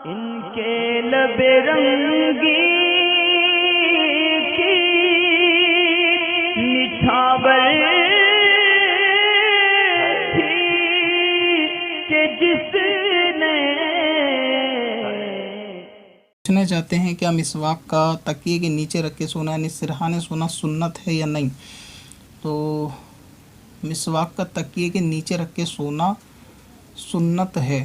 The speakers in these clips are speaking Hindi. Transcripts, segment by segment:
इनके लबे रंगी की निछावर थी कि जिसने पूछना चाहते हैं क्या मिसवाक का तकिए के नीचे रख के सोना यानी सिरहाने सोना सुन्नत है या नहीं। तो मिसवाक का तकिए के नीचे रख के सोना सुन्नत है।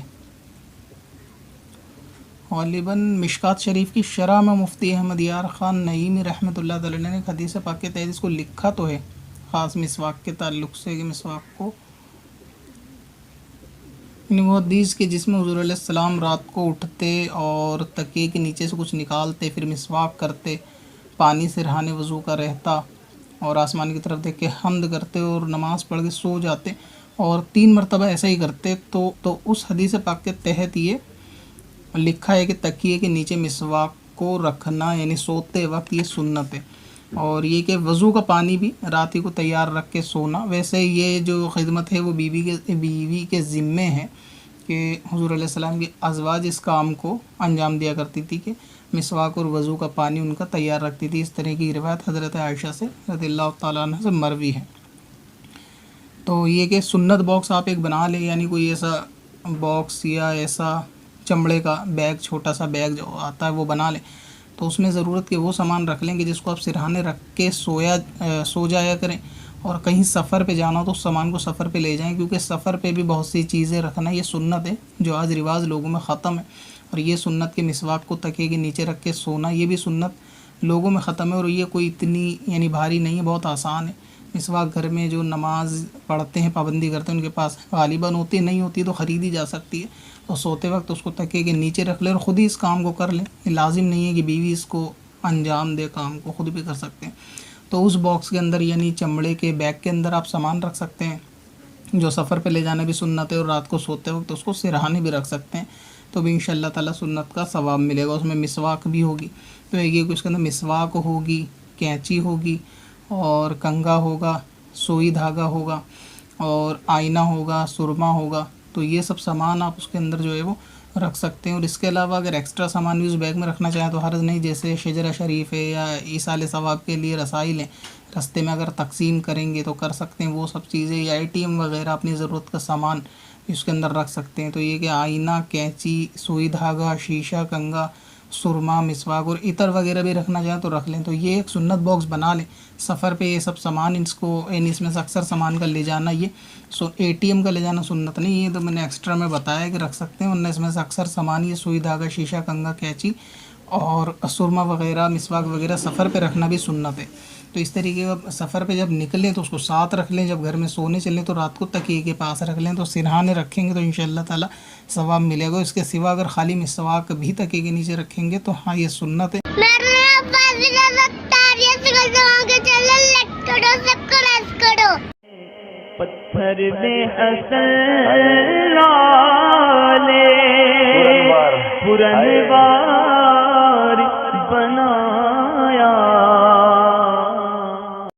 गालिबन मिशकात शरीफ की शरह में मुफ्ती अहमद यार ख़ान नईमी रहमतुल्लाह तआला ने एक हदीस पाक के तहत इसको लिखा तो है ख़ास मिसवाक के ताल्लुक़ से कि मिसवाक को वो हदीस के जिसमें हुज़ूर अलैहिस्सलाम रात को उठते और तकिए के नीचे से कुछ निकालते, फिर मिसवाक करते, पानी से रहाने वज़ू का रहता और आसमान की तरफ देख के हम्द करते और नमाज़ पढ़ के सो जाते और 3 मरतबा ऐसा ही करते। तो उस हदीस पाक के तहत ये लिखा है कि तकिए के नीचे मिसवाक को रखना यानी सोते वक्त ये सुन्नत है। और ये कि वज़ू का पानी भी रात ही को तैयार रख के सोना। वैसे ये जो खिदमत है वो बीवी के ज़िम्मे है कि हुज़ूर अलैहिस्सलाम की अज़वाज इस काम को अंजाम दिया करती थी कि मिसवाक और वज़ू का पानी उनका तैयार रखती थी। इस तरह की रिवायत हज़रत आयशा से रज़ियल्लाहु ताला अन्हा से मरवी है। तो ये कि सुन्नत बॉक्स आप एक बना लें यानी कोई ऐसा बॉक्स या ऐसा चमड़े का बैग, छोटा सा बैग जो आता है वो बना लें। तो उसमें ज़रूरत के वो सामान रख लें कि जिसको आप सिरहाने रख के सो जाया करें और कहीं सफ़र पे जाना हो तो उस सामान को सफ़र पे ले जाएं, क्योंकि सफ़र पे भी बहुत सी चीज़ें रखना ये सुन्नत है जो आज रिवाज लोगों में ख़त्म है। और ये सुन्नत के मिसवाक को तकिए के नीचे रख के सोना ये भी सुन्नत लोगों में ख़त्म है। और ये कोई इतनी यानी भारी नहीं है, बहुत आसान है। मिसवाक घर में जो नमाज़ पढ़ते हैं, पाबंदी करते हैं, उनके पास गालिबन होती नहीं होती तो ख़रीदी जा सकती है। तो सोते वक्त उसको तकिए के नीचे रख लें और ख़ुद ही इस काम को कर लें। ये लाजिम नहीं है कि बीवी इसको अंजाम दे, काम को ख़ुद भी कर सकते हैं। तो उस बॉक्स के अंदर यानी चमड़े के बैग के अंदर आप सामान रख सकते हैं जो सफ़र पे ले जाना भी सुन्नत है और रात को सोते वक्त उसको सिरहाने भी रख सकते हैं। तो भी इंशाअल्लाह ताला सुन्नत का सवाब मिलेगा। उसमें मिसवाक भी होगी तो ये कि उसके अंदर मिसवाक होगी, कैंची होगी और कंघा होगा, सुई धागा होगा और आईना होगा, सुरमा होगा। तो ये सब सामान आप उसके अंदर जो है वो रख सकते हैं। और इसके अलावा अगर एक्स्ट्रा सामान भी उस बैग में रखना चाहें तो हर्ज नहीं, जैसे शजरा शरीफ है या ईसाल सवाब के लिए रसाइल हैं, रास्ते में अगर तकसीम करेंगे तो कर सकते हैं वो सब चीज़ें, या ATM वगैरह अपनी ज़रूरत का सामान इसके अंदर रख सकते हैं। तो ये कि आईना, कैंची, सुई धागा, शीशा, कंघा, सुरमा, मिसवाक और इतर वगैरह भी रखना चाहें तो रख लें। तो ये एक सुन्नत बॉक्स बना लें। सफ़र पे ये सब सामान इसको यानी इसमें से अक्सर सामान का ले जाना ये ATM का ले जाना सुन्नत नहीं है। तो मैंने एक्स्ट्रा में बताया कि रख सकते हैं, वरना इसमें से अक्सर सामान ये सुई धागा, शीशा, कंघा, कैंची और सुरमा वगैरह, मिसवाक वगैरह सफ़र पे रखना भी सुन्नत है। तो इस तरीके का सफ़र पे जब निकलें तो उसको साथ रख लें, जब घर में सोने चलें तो रात को तकिए के पास रख लें। तो सिरहाने रखेंगे तो इंशाअल्लाह ताला सवाब मिलेगा। इसके सिवा अगर खाली मिसवाक भी तकिए के नीचे रखेंगे तो हाँ ये सुन्नत है। पत्थर में असल लाले पुरनवार